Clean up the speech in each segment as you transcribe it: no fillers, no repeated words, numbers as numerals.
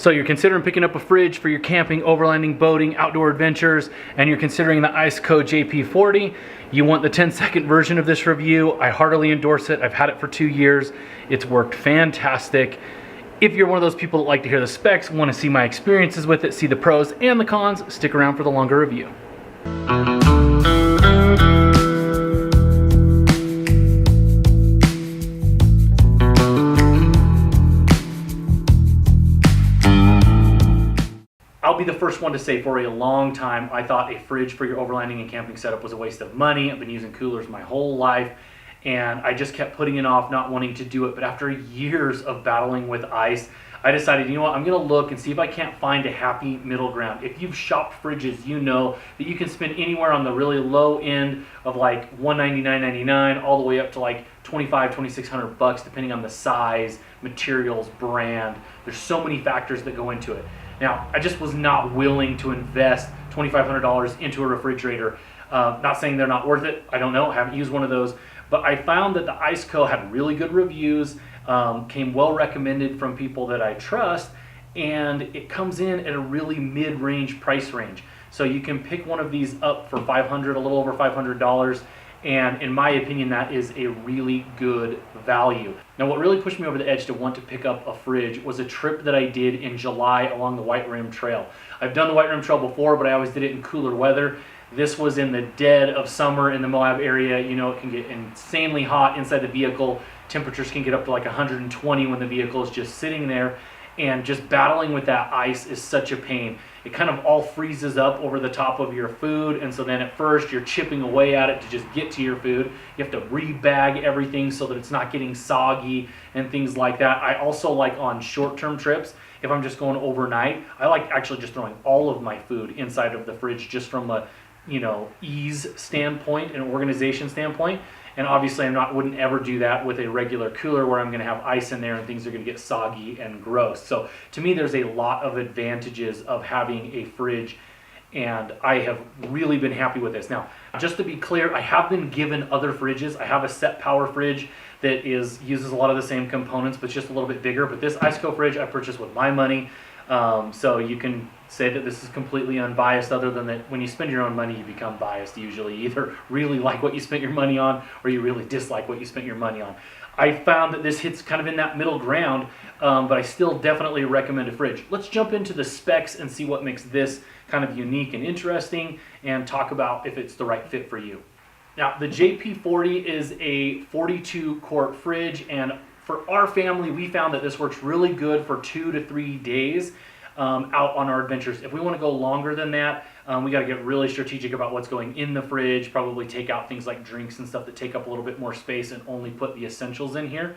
So you're considering picking up a fridge for your camping, overlanding, boating, outdoor adventures, and you're considering the ICECO JP40. You want the 10-second version of this review. I heartily endorse it. I've had it for 2 years. It's worked fantastic. If you're one of those people that like to hear the specs, want to see my experiences with it, see the pros and the cons, stick around for the longer review. I'll be the first one to say for a long time, I thought a fridge for your overlanding and camping setup was a waste of money. I've been using coolers my whole life, and I just kept putting it off, not wanting to do it. But after years of battling with ice, I decided, you know what, I'm gonna look and see if I can't find a happy middle ground. If you've shopped fridges, you know that you can spend anywhere on the really low end of like $199.99 all the way up to like $2,500-$2,600 depending on the size, materials, brand. There's so many factors that go into it. Now, I just was not willing to invest $2,500 into a refrigerator. Not saying they're not worth it. I don't know. I haven't used one of those. But I found that the ICECO had really good reviews, came well recommended from people that I trust, and it comes in at a really mid-range price range. So you can pick one of these up for $500, a little over $500. And in my opinion, that is a really good value. Now, what really pushed me over the edge to want to pick up a fridge was a trip that I did in July along the White Rim Trail. I've done the White Rim Trail before, but I always did it in cooler weather. This was in the dead of summer in the Moab area. You know, it can get insanely hot inside the vehicle. Temperatures can get up to like 120 when the vehicle is just sitting there. And just battling with that ice is such a pain. It kind of all freezes up over the top of your food, and so then at first you're chipping away at it to just get to your food. You have to rebag everything so that it's not getting soggy and things like that. I also like on short-term trips, if I'm just going overnight, I like actually just throwing all of my food inside of the fridge just from a, you know, ease standpoint and organization standpoint. And obviously I wouldn't ever do that with a regular cooler where I'm going to have ice in there and things are going to get soggy and gross. So to me, there's a lot of advantages of having a fridge, and I have really been happy with this. Now, just to be clear, I have been given other fridges. I have a Set Power fridge that uses a lot of the same components, but it's just a little bit bigger. But this ICECO fridge I purchased with my money. So you can say that this is completely unbiased, other than that when you spend your own money, you become biased usually. You either really like what you spent your money on or you really dislike what you spent your money on. I found that this hits kind of in that middle ground, but I still definitely recommend a fridge. Let's jump into the specs and see what makes this kind of unique and interesting, and talk about if it's the right fit for you. Now, the JP40 is a 42-quart fridge, and for our family, we found that this works really good for 2 to 3 days out on our adventures. If we want to go longer than that, we got to get really strategic about what's going in the fridge, probably take out things like drinks and stuff that take up a little bit more space and only put the essentials in here.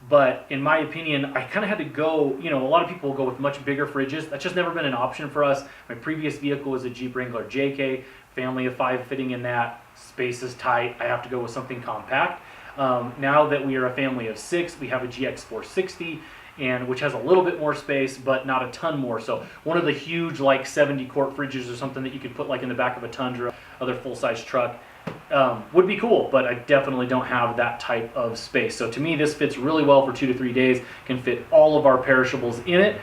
But in my opinion, I kind of had to go, you know, a lot of people will go with much bigger fridges. That's just never been an option for us. My previous vehicle was a Jeep Wrangler JK, family of 5 fitting in that, space is tight, I have to go with something compact. Now that we are a family of 6, we have a GX460, which has a little bit more space, but not a ton more. So one of the huge like 70-quart fridges or something that you could put like in the back of a Tundra, other full-size truck, would be cool, but I definitely don't have that type of space. So to me, this fits really well for 2 to 3 days, can fit all of our perishables in it.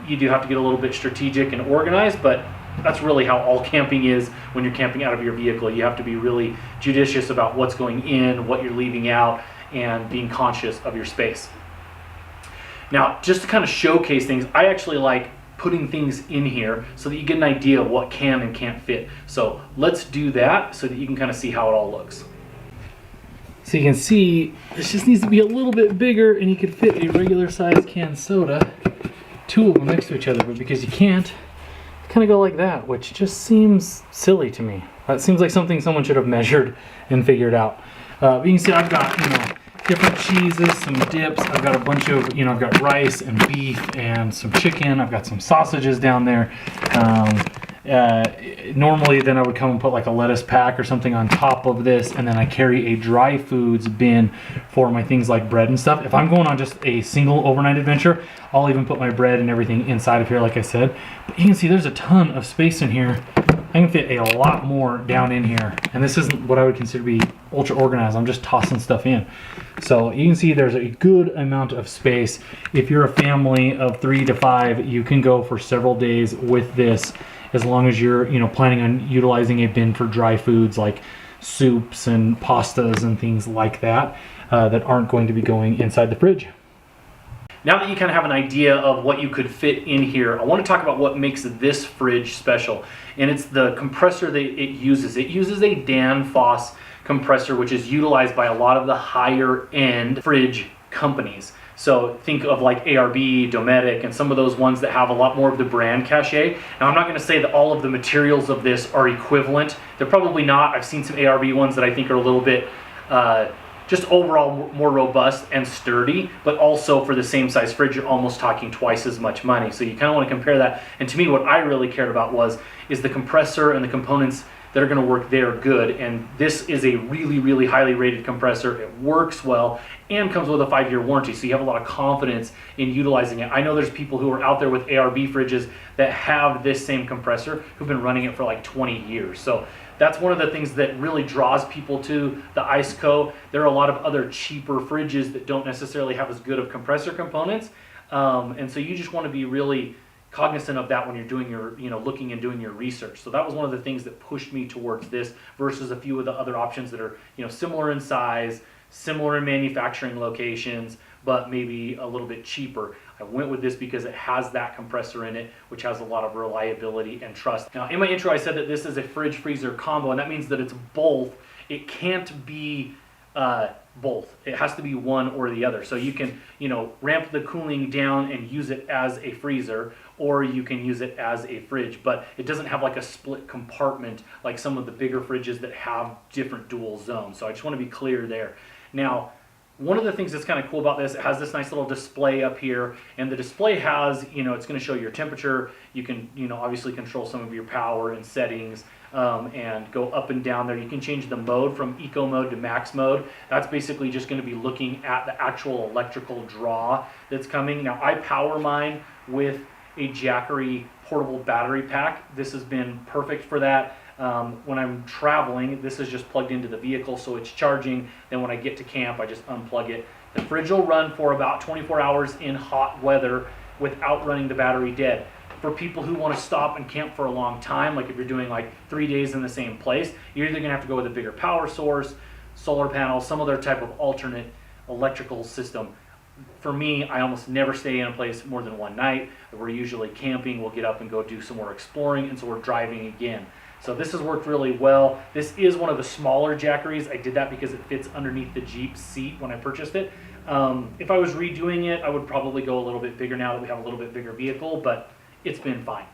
You do have to get a little bit strategic and organized, but that's really how all camping is when you're camping out of your vehicle. You have to be really judicious about what's going in, what you're leaving out, and being conscious of your space. Now, just to kind of showcase things, I actually like putting things in here so that you get an idea of what can and can't fit. So let's do that so that you can kind of see how it all looks. So you can see this just needs to be a little bit bigger, and you could fit a regular sized canned soda, 2 of them next to each other, but because you can't, kind of go like that, which just seems silly to me. That seems like something someone should have measured and figured out. You can see I've got, you know, different cheeses, some dips. I've got a bunch of, you know, I've got rice and beef and some chicken. I've got some sausages down there. Normally then I would come and put like a lettuce pack or something on top of this, and then I carry a dry foods bin for my things like bread and stuff. If I'm going on just a single overnight adventure, I'll even put my bread and everything inside of here like I said. But you can see there's a ton of space in here I can fit a lot more down in here. And this isn't what I would consider to be ultra organized. I'm just tossing stuff in. So you can see there's a good amount of space. If you're a family of 3 to 5, you can go for several days with this, as long as you're, you know, planning on utilizing a bin for dry foods like soups and pastas and things like that, that aren't going to be going inside the fridge. Now that you kind of have an idea of what you could fit in here, I want to talk about what makes this fridge special. And it's the compressor that it uses. It uses a Danfoss compressor, which is utilized by a lot of the higher end fridge companies. So think of like ARB, Dometic, and some of those ones that have a lot more of the brand cachet. Now I'm not going to say that all of the materials of this are equivalent. They're probably not. I've seen some ARB ones that I think are a little bit just overall more robust and sturdy, but also for the same size fridge, you're almost talking twice as much money. So you kind of want to compare that. And to me, what I really cared about is the compressor and the components that are going to work there good. And this is a really, really highly rated compressor. It works well and comes with a 5-year warranty. So you have a lot of confidence in utilizing it. I know there's people who are out there with ARB fridges that have this same compressor who've been running it for like 20 years. So that's one of the things that really draws people to the ICECO. There are a lot of other cheaper fridges that don't necessarily have as good of compressor components. And so you just want to be really cognizant of that when you're doing your, you know, looking and doing your research. So that was one of the things that pushed me towards this versus a few of the other options that are, you know, similar in size, similar in manufacturing locations, but maybe a little bit cheaper. I went with this because it has that compressor in it, which has a lot of reliability and trust. Now, in my intro, I said that this is a fridge freezer combo, and that means that it's both. It can't be both. It has to be one or the other. So you can, you know, ramp the cooling down and use it as a freezer, or you can use it as a fridge, but it doesn't have like a split compartment like some of the bigger fridges that have different dual zones. So I just want to be clear there. Now, one of the things that's kind of cool about this, it has this nice little display up here, and the display has, you know, it's going to show your temperature. You can, you know, obviously control some of your power and settings, and go up and down there. You can change the mode from eco mode to max mode. That's basically just going to be looking at the actual electrical draw that's coming. Now, I power mine with a Jackery portable battery pack. This has been perfect for that. When I'm traveling, this is just plugged into the vehicle, so it's charging. Then when I get to camp, I just unplug it. The fridge will run for about 24 hours in hot weather without running the battery dead. For people who want to stop and camp for a long time, like if you're doing like 3 days in the same place, you're either going to have to go with a bigger power source, solar panel, some other type of alternate electrical system. For me, I almost never stay in a place more than one night. We're usually camping, we'll get up and go do some more exploring, and so we're driving again. So this has worked really well. This is one of the smaller Jackeries. I did that because it fits underneath the Jeep seat when I purchased it. If I was redoing it, I would probably go a little bit bigger now that we have a little bit bigger vehicle, but it's been fine.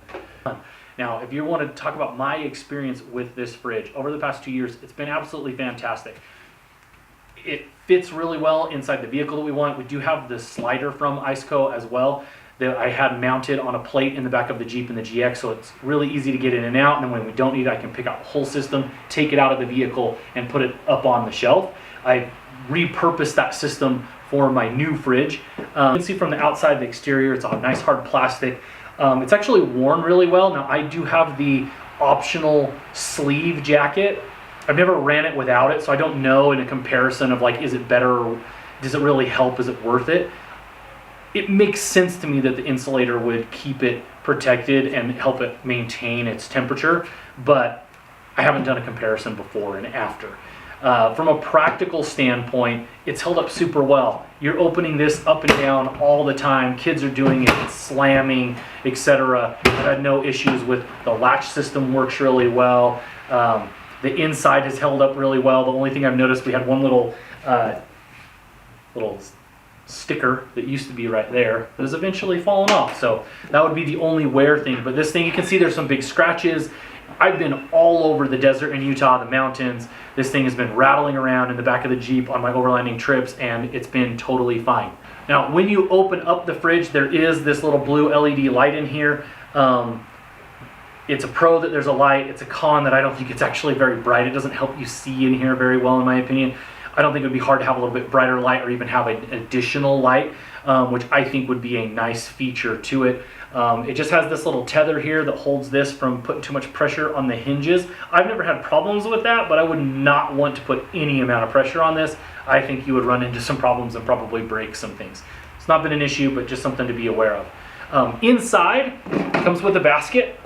Now, if you want to talk about my experience with this fridge, over the past 2 years, it's been absolutely fantastic. It fits really well inside the vehicle that we want. We do have the slider from ICECO as well that I had mounted on a plate in the back of the Jeep and the GX, so it's really easy to get in and out. And then when we don't need it, I can pick out the whole system, take it out of the vehicle, and put it up on the shelf. I repurposed that system for my new fridge. You can see from the outside, the exterior, it's a nice hard plastic. It's actually worn really well. Now, I do have the optional sleeve jacket. I've never ran it without it, so I don't know in a comparison of like, is it better, or does it really help, is it worth it? It makes sense to me that the insulator would keep it protected and help it maintain its temperature, but I haven't done a comparison before and after. From a practical standpoint, it's held up super well. You're opening this up and down all the time. Kids are doing it, it's slamming, etc. I've had no issues with the latch system, works really well. The inside has held up really well. The only thing I've noticed, we had one little sticker that used to be right there that has eventually fallen off. So that would be the only wear thing. But this thing, you can see there's some big scratches. I've been all over the desert in Utah, the mountains. This thing has been rattling around in the back of the Jeep on my overlanding trips, and it's been totally fine. Now, when you open up the fridge, there is this little blue LED light in here. It's a pro that there's a light. It's a con that I don't think it's actually very bright. It doesn't help you see in here very well, in my opinion. I don't think it would be hard to have a little bit brighter light or even have an additional light. which I think would be a nice feature to it. It just has this little tether here that holds this from putting too much pressure on the hinges. I've never had problems with that, but I would not want to put any amount of pressure on this. I think you would run into some problems and probably break some things. It's not been an issue, but just something to be aware of. Inside comes with a basket.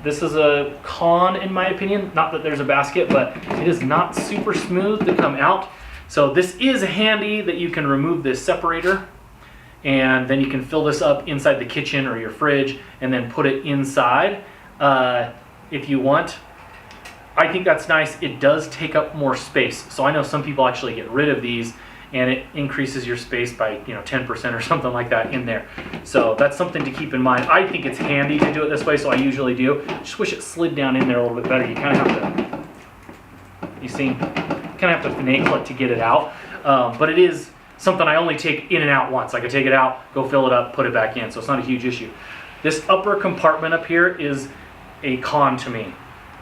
This is a con in my opinion. Not that there's a basket, but it is not super smooth to come out. So this is handy that you can remove this separator, and then you can fill this up inside the kitchen or your fridge and then put it inside if you want. I think that's nice. It does take up more space. So I know some people actually get rid of these and it increases your space by 10% or something like that in there. So that's something to keep in mind. I think it's handy to do it this way, so I usually do. Just wish it slid down in there a little bit better. You kind of have to, you see, kind of have to finagle it to get it out. But it is something I only take in and out once. I can take it out, go fill it up, put it back in. So it's not a huge issue. This upper compartment up here is a con to me.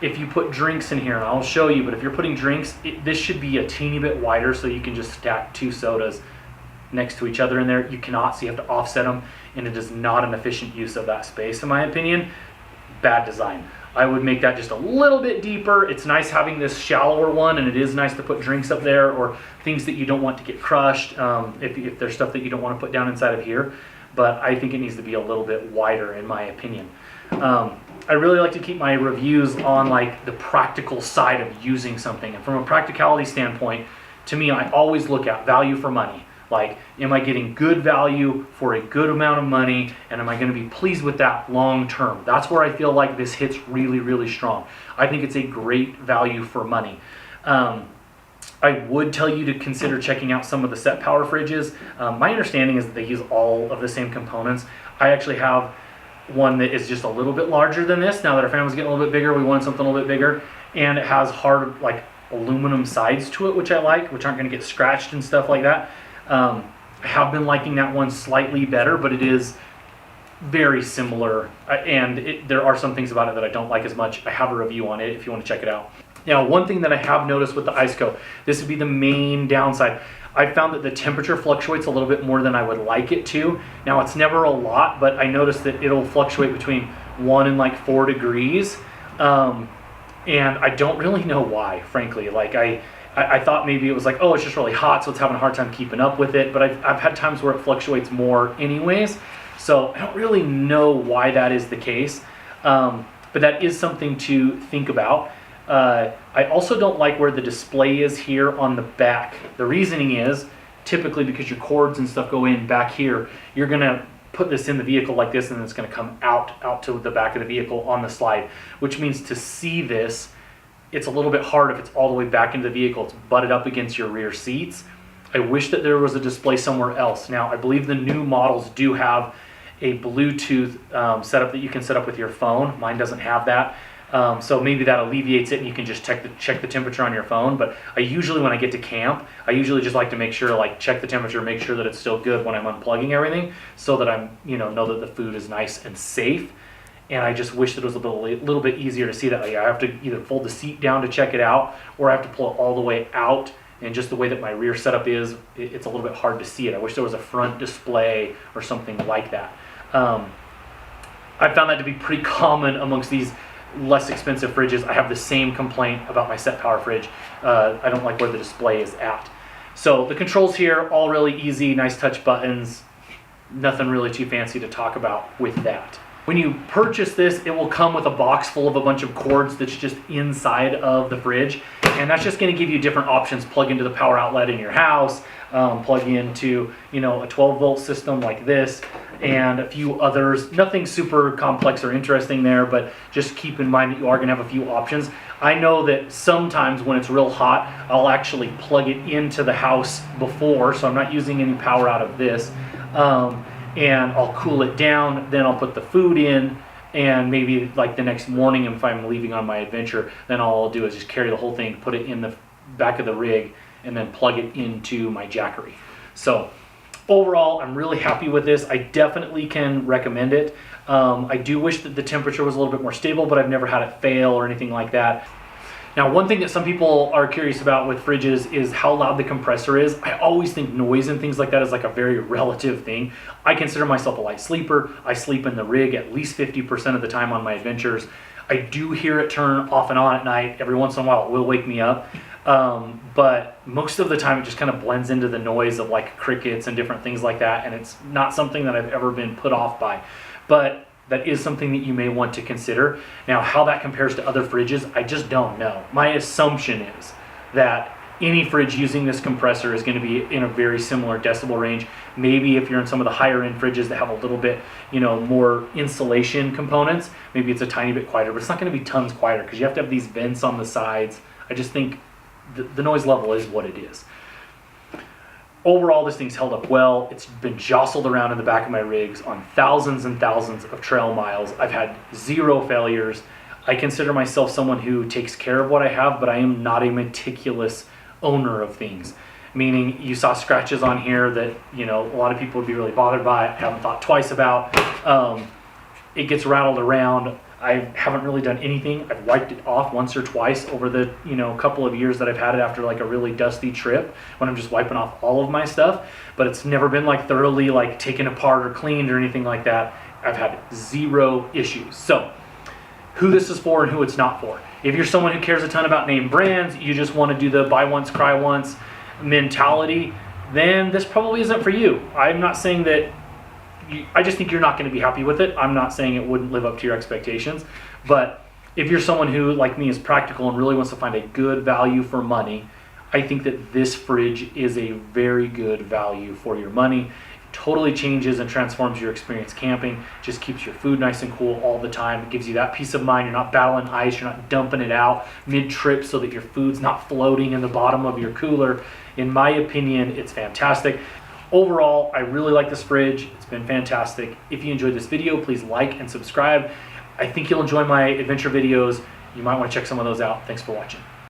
If you put drinks in here, and I'll show you, but if you're putting drinks, this should be a teeny bit wider so you can just stack 2 sodas next to each other in there. You cannot, so you have to offset them, and it is not an efficient use of that space in my opinion. Bad design. I would make that just a little bit deeper. It's nice having this shallower one, and it is nice to put drinks up there or things that you don't want to get crushed, if there's stuff that you don't want to put down inside of here. But I think it needs to be a little bit wider in my opinion. I really like to keep my reviews on like the practical side of using something. And from a practicality standpoint, to me, I always look at value for money. Like, am I getting good value for a good amount of money, and am I going to be pleased with that long term? That's where I feel like this hits really, really strong. I think it's a great value for money. I would tell you to consider checking out some of the Set Power fridges. My understanding is that they use all of the same components. I actually have one that is just a little bit larger than this. Now that our family's getting a little bit bigger, we want something a little bit bigger, and it has hard like aluminum sides to it, which I like, which aren't going to get scratched and stuff like that. I have been liking that one slightly better, but it is very similar, and there are some things about it that I don't like as much. I have a review on it if you want to check it out. Now, one thing that I have noticed with the ICECO, this would be the main downside. I found that the temperature fluctuates a little bit more than I would like it to. Now, it's never a lot, but I noticed that it'll fluctuate between 1 and like 4 degrees. And I don't really know why, frankly. Like I thought maybe it was like, oh, it's just really hot, so it's having a hard time keeping up with it. But I've had times where it fluctuates more anyways. So I don't really know why that is the case. But that is something to think about. I also don't like where the display is here on the back. The reasoning is typically because your cords and stuff go in back here, you're going to put this in the vehicle like this, and it's going to come out to the back of the vehicle on the slide, which means to see this, it's a little bit hard if it's all the way back into the vehicle. It's butted up against your rear seats. I wish that there was a display somewhere else. Now, I believe the new models do have a Bluetooth setup that you can set up with your phone. Mine doesn't have that. So maybe that alleviates it, and you can just check the temperature on your phone. But I usually, when I get to camp, I usually just like to make sure, like, check the temperature, make sure that it's still good when I'm unplugging everything, so that I'm, know that the food is nice and safe. And I just wish that it was a little bit easier to see that. Like, I have to either fold the seat down to check it out, or I have to pull it all the way out. And just the way that my rear setup is, it's a little bit hard to see it. I wish there was a front display or something like that. I found that to be pretty common amongst these less expensive fridges. I have the same complaint about my Set Power fridge. I don't like where the display is at. So the controls here, all really easy, nice touch buttons, nothing really too fancy to talk about with that. When you purchase this, it will come with a box full of a bunch of cords that's just inside of the fridge, and that's just going to give you different options. Plug into the power outlet in your house, plug into a 12-volt system like this, and a few others. Nothing super complex or interesting there, but just keep in mind that you are going to have a few options. I know that sometimes when it's real hot, I'll actually plug it into the house before, so I'm not using any power out of this. And I'll cool it down, then I'll put the food in, and maybe like the next morning if I'm leaving on my adventure, then all I'll do is just carry the whole thing, put it in the back of the rig, and then plug it into my Jackery. So overall, I'm really happy with this. I definitely can recommend it. I do wish that the temperature was a little bit more stable, but I've never had it fail or anything like that. Now, one thing that some people are curious about with fridges is how loud the compressor is. I always think noise and things like that is like a very relative thing. I consider myself a light sleeper. I sleep in the rig at least 50% of the time on my adventures. I do hear it turn off and on at night. Every once in a while it will wake me up. But most of the time it just kind of blends into the noise of like crickets and different things like that. And it's not something that I've ever been put off by. But that is something that you may want to consider. Now, how that compares to other fridges, I just don't know. My assumption is that any fridge using this compressor is going to be in a very similar decibel range. Maybe if you're in some of the higher end fridges that have a little bit, more insulation components, maybe it's a tiny bit quieter, but it's not going to be tons quieter because you have to have these vents on the sides. I just think the noise level is what it is. Overall, this thing's held up well. It's been jostled around in the back of my rigs on thousands and thousands of trail miles. I've had 0 failures. I consider myself someone who takes care of what I have, but I am not a meticulous owner of things. Meaning, you saw scratches on here that, a lot of people would be really bothered by. I haven't thought twice about. It gets rattled around. I haven't really done anything. I've wiped it off once or twice over the couple of years that I've had it after like a really dusty trip when I'm just wiping off all of my stuff, but it's never been like thoroughly like taken apart or cleaned or anything like that. I've had 0 issues. So who this is for and who it's not for. If you're someone who cares a ton about name brands, you just want to do the buy once cry once mentality, then this probably isn't for you. I'm not saying that I just think you're not going to be happy with it. I'm not saying it wouldn't live up to your expectations, but if you're someone who, like me, is practical and really wants to find a good value for money, I think that this fridge is a very good value for your money. It totally changes and transforms your experience camping. Just keeps your food nice and cool all the time. It gives you that peace of mind. You're not battling ice. You're not dumping it out mid-trip so that your food's not floating in the bottom of your cooler. In my opinion, it's fantastic. Overall, I really like this fridge. It's been fantastic. If you enjoyed this video, please like and subscribe. I think you'll enjoy my adventure videos. You might want to check some of those out. Thanks for watching.